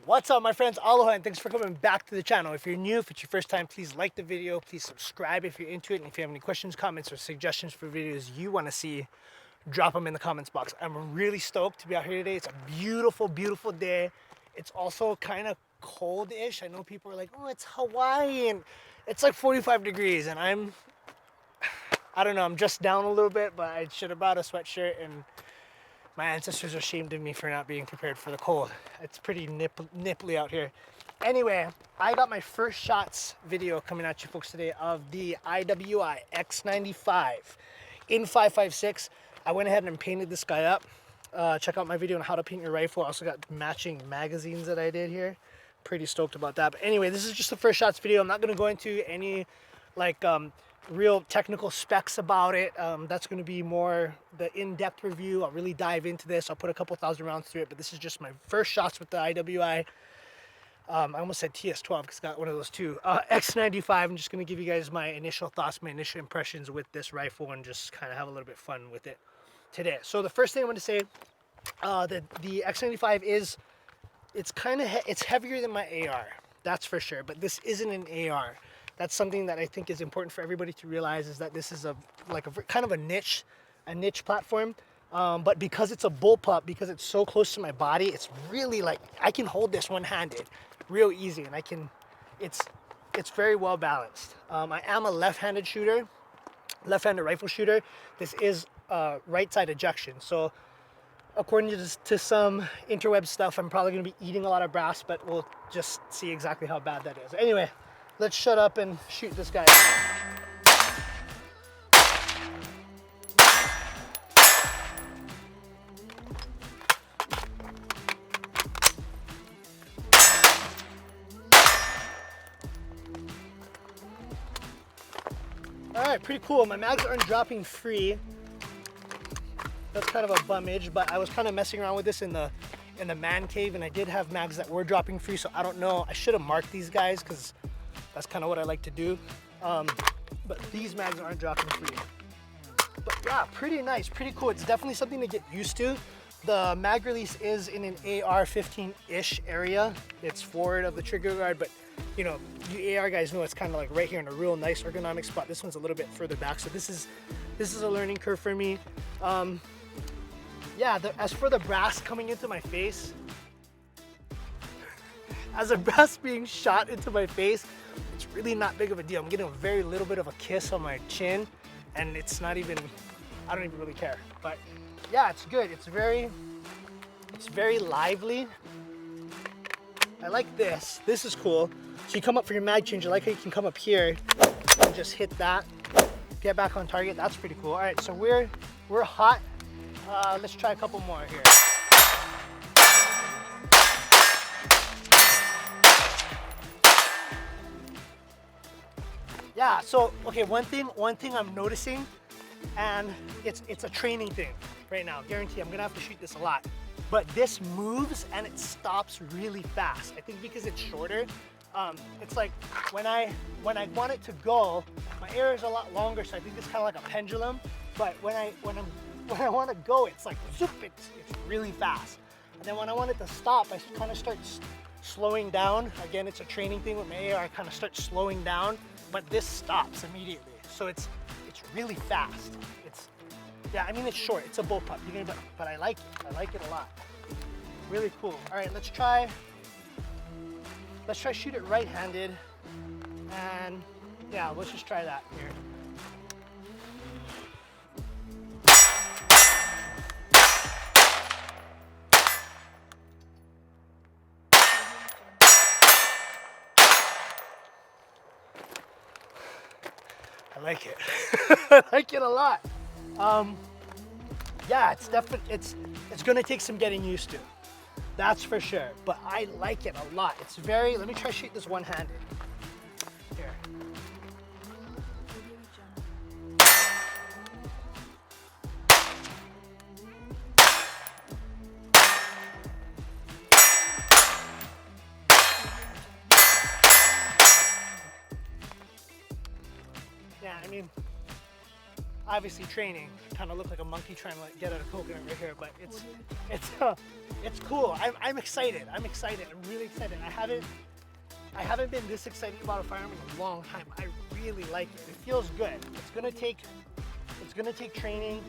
What's up, my friends? Aloha, and thanks for coming back to the channel. If you're new, if it's your first time, please like the video, please subscribe if you're into it, and if you have any questions, comments, or suggestions for videos you want to see, drop them in the comments box. I'm really stoked to be out here today. It's a beautiful, beautiful day. It's also kind of cold-ish. I know people are like, oh, it's Hawaii, and it's like 45 degrees, and I don't know, I'm just down a little bit, but I should have brought a sweatshirt, and my ancestors are ashamed of me for not being prepared for the cold. It's pretty nipply out here. Anyway, I got my first shots video coming at you folks today of the IWI X95 in 5.56. I went ahead and painted this guy up. Check out my video on how to paint your rifle. I also got matching magazines that I did here. Pretty stoked about that. But anyway, this is just the first shots video. I'm not going to go into any like real technical specs about it. That's going to be more the in-depth review. I'll really dive into this. I'll put a couple thousand rounds through it, but this is just my first shots with the IWI. I almost said TS12 because I got one of those too. X95. I'm just going to give you guys my initial thoughts, my initial impressions with this rifle, and just kind of have a little bit of fun with it today. So the first thing I want to say, the X95 is, it's heavier than my AR. That's for sure, but this isn't an AR. That's something that I think is important for everybody to realize, is that this is kind of a niche platform. But because it's a bullpup, because it's so close to my body, it's really like, I can hold this one-handed real easy, and it's very well balanced. I am a left-handed shooter, left-handed rifle shooter. This is right side ejection. So according to some interweb stuff, I'm probably gonna be eating a lot of brass, but we'll just see exactly how bad that is. Anyway, let's shut up and shoot this guy. All right, pretty cool. My mags aren't dropping free. That's kind of a bummage, but I was kind of messing around with this in the man cave, and I did have mags that were dropping free, so I don't know. I should have marked these guys because that's kind of what I like to do. But these mags aren't dropping free. But yeah, pretty nice, pretty cool. It's definitely something to get used to. The mag release is in an AR-15-ish area. It's forward of the trigger guard, but you know, you AR guys know it's kind of like right here in a real nice ergonomic spot. This one's a little bit further back, so this is a learning curve for me. Yeah, as for the brass coming into my face, as a brass being shot into my face, it's really not big of a deal. I'm getting a very little bit of a kiss on my chin, and it's not even, I don't even really care. But yeah, it's good. It's very lively. I like this. This is cool. So you come up for your mag change. I like how you can come up here and just hit that, get back on target. That's pretty cool. All right, so we're hot. Let's try a couple more here. Yeah, so okay, one thing I'm noticing, and it's a training thing right now. Guarantee I'm gonna have to shoot this a lot. But this moves and it stops really fast. I think because it's shorter, it's like when I want it to go, my arrow is a lot longer, so I think it's kind of like a pendulum. But when I want to go, it's like zoop, it's really fast. And then when I want it to stop, I kind of start slowing down. Again, it's a training thing with my AR. I kind of start slowing down, but this stops immediately. So it's really fast. Yeah, I mean, it's short. It's a bullpup, but I like it. I like it a lot. Really cool. All right, let's try shoot it right-handed, and yeah, let's just try that here. I like it. I like it a lot. Yeah, it's gonna take some getting used to. That's for sure, but I like it a lot. It's very, let me try shoot this one-handed. Here. Yeah, I mean, obviously training. Kind of look like a monkey trying to like get out a coconut right here, but it's cool. I'm excited. I'm really excited. I haven't been this excited about a firearm in a long time. I really like it. It feels good. It's gonna take training.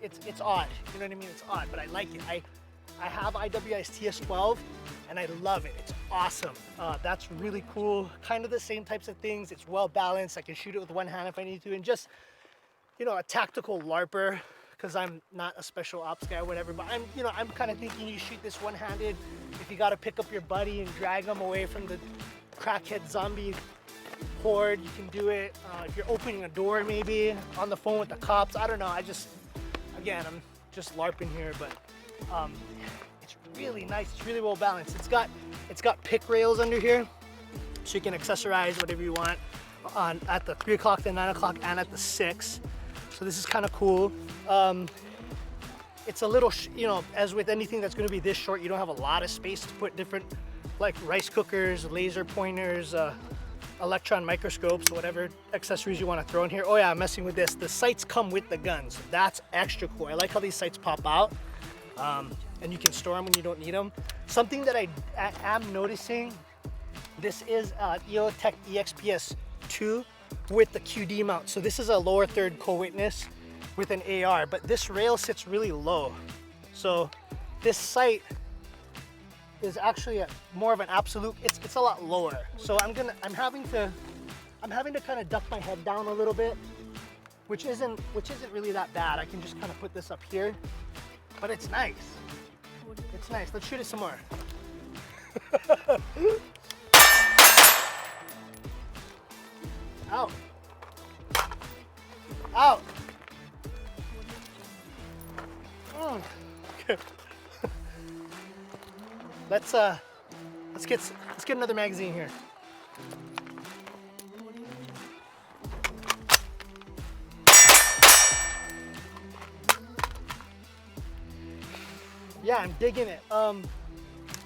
It's odd. You know what I mean? It's odd, but I like it. I have IWI's TS12 and I love it. It's awesome. That's really cool. Kind of the same types of things. It's well balanced. I can shoot it with one hand if I need to, and just, you know, a tactical LARPer, because I'm not a special ops guy or whatever, but I'm kind of thinking you shoot this one-handed. If you got to pick up your buddy and drag him away from the crackhead zombie horde, you can do it. If you're opening a door maybe on the phone with the cops, I don't know. Again, I'm just LARPing here, but it's really nice. It's really well balanced. It's got PeaK rails under here, so you can accessorize whatever you want at the 3 o'clock, the 9 o'clock, and at the 6. So this is kind of cool. It's a little, you know, as with anything that's going to be this short, you don't have a lot of space to put different, like rice cookers, laser pointers, electron microscopes, whatever accessories you want to throw in here. Oh yeah, I'm messing with this. The sights come with the guns. That's extra cool. I like how these sights pop out, and you can store them when you don't need them. Something that I am noticing, this is Eotech Exps2 with the QD mount. So this is a lower third co-witness with an AR, but this rail sits really low. So this sight is actually more of an absolute, it's a lot lower. So I'm having to kind of duck my head down a little bit, which isn't really that bad. I can just kind of put this up here, but it's nice. It's nice. Let's shoot it some more. Out. Out. Okay. Let's get another magazine here. Yeah, I'm digging it.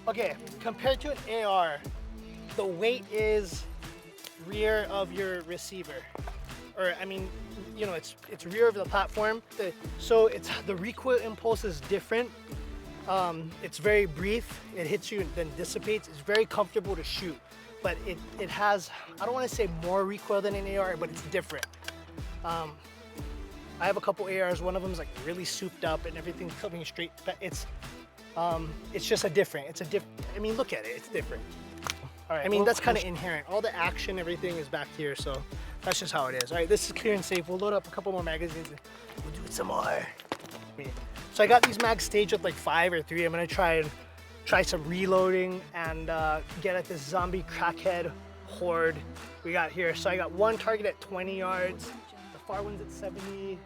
Okay, compared to an AR, the weight is rear of your receiver, or I mean, you know, it's rear of the platform. So the recoil impulse is different. It's very brief. It hits you and then dissipates. It's very comfortable to shoot, but it has, I don't want to say more recoil than an AR, but it's different. I have a couple ARs. One of them is like really souped up and everything's coming straight. But it's just a different. I mean, look at it. It's different. All right. I mean, that's kind of inherent. All the action, everything is back here. So that's just how it is. All right. This is clear and safe. We'll load up a couple more magazines and we'll do it some more. So I got these mags staged with like 5 or 3. I'm gonna try some reloading and get at this zombie crackhead horde we got here. So I got one target at 20 yards. The far one's at 70.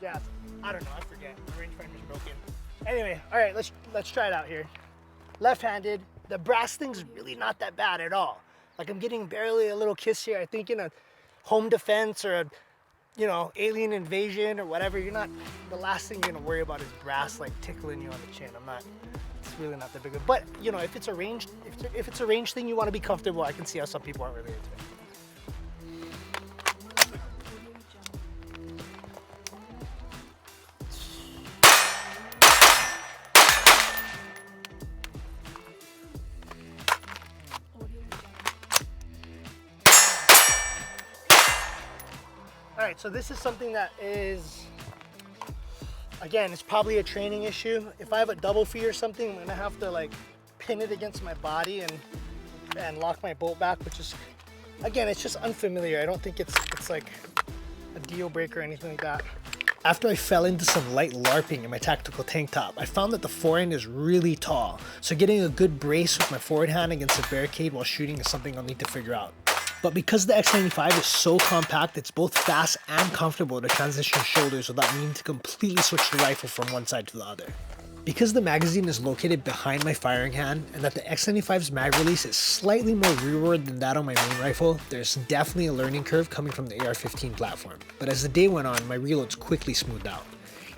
Yeah, I don't know. I forget. The rangefinder's broken. Anyway, all right. Let's try it out here. Left-handed. The brass thing's really not that bad at all. Like I'm getting barely a little kiss here. I think in a home defense or a, you know, alien invasion or whatever, the last thing you're gonna worry about is brass like tickling you on the chin. It's really not that big of a, but you know, if it's a range thing you want to be comfortable, I can see how some people aren't really into it. All right, so this is something that is, again, it's probably a training issue. If I have a double feed or something, I'm gonna have to like pin it against my body and lock my bolt back, which is, again, it's just unfamiliar. I don't think it's like a deal breaker or anything like that. After I fell into some light LARPing in my tactical tank top, I found that the forend is really tall. So getting a good brace with my forward hand against a barricade while shooting is something I'll need to figure out. But because the X95 is so compact, it's both fast and comfortable to transition shoulders without needing to completely switch the rifle from one side to the other. Because the magazine is located behind my firing hand and that the X95's mag release is slightly more rearward than that on my main rifle, there's definitely a learning curve coming from the AR-15 platform. But as the day went on, my reloads quickly smoothed out.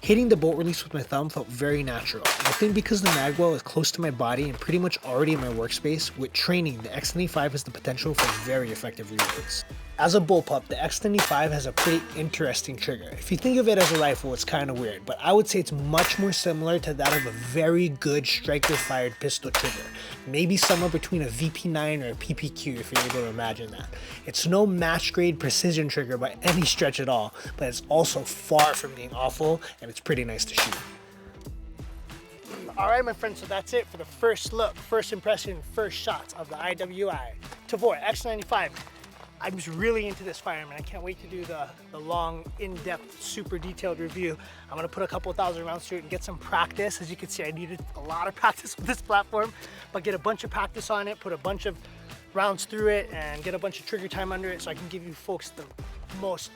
Hitting the bolt release with my thumb felt very natural. I think because the mag well is close to my body and pretty much already in my workspace, with training, the X95 has the potential for very effective reloads. As a bullpup, the X95 has a pretty interesting trigger. If you think of it as a rifle, it's kind of weird, but I would say it's much more similar to that of a very good striker-fired pistol trigger. Maybe somewhere between a VP9 or a PeaQ, if you're able to imagine that. It's no match-grade precision trigger by any stretch at all, but it's also far from being awful, and it's pretty nice to shoot. All right, my friends, so that's it for the first look, first impression, first shots of the IWI Tavor X95. I'm just really into this firearm, and I can't wait to do the long, in-depth, super detailed review. I'm gonna put a couple thousand rounds through it and get some practice. As you can see, I needed a lot of practice with this platform, but get a bunch of practice on it, put a bunch of rounds through it, and get a bunch of trigger time under it so I can give you folks the most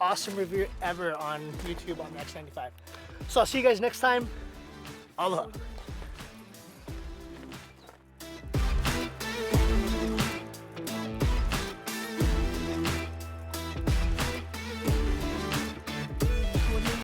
awesome review ever on YouTube on the X95. So I'll see you guys next time. Aloha.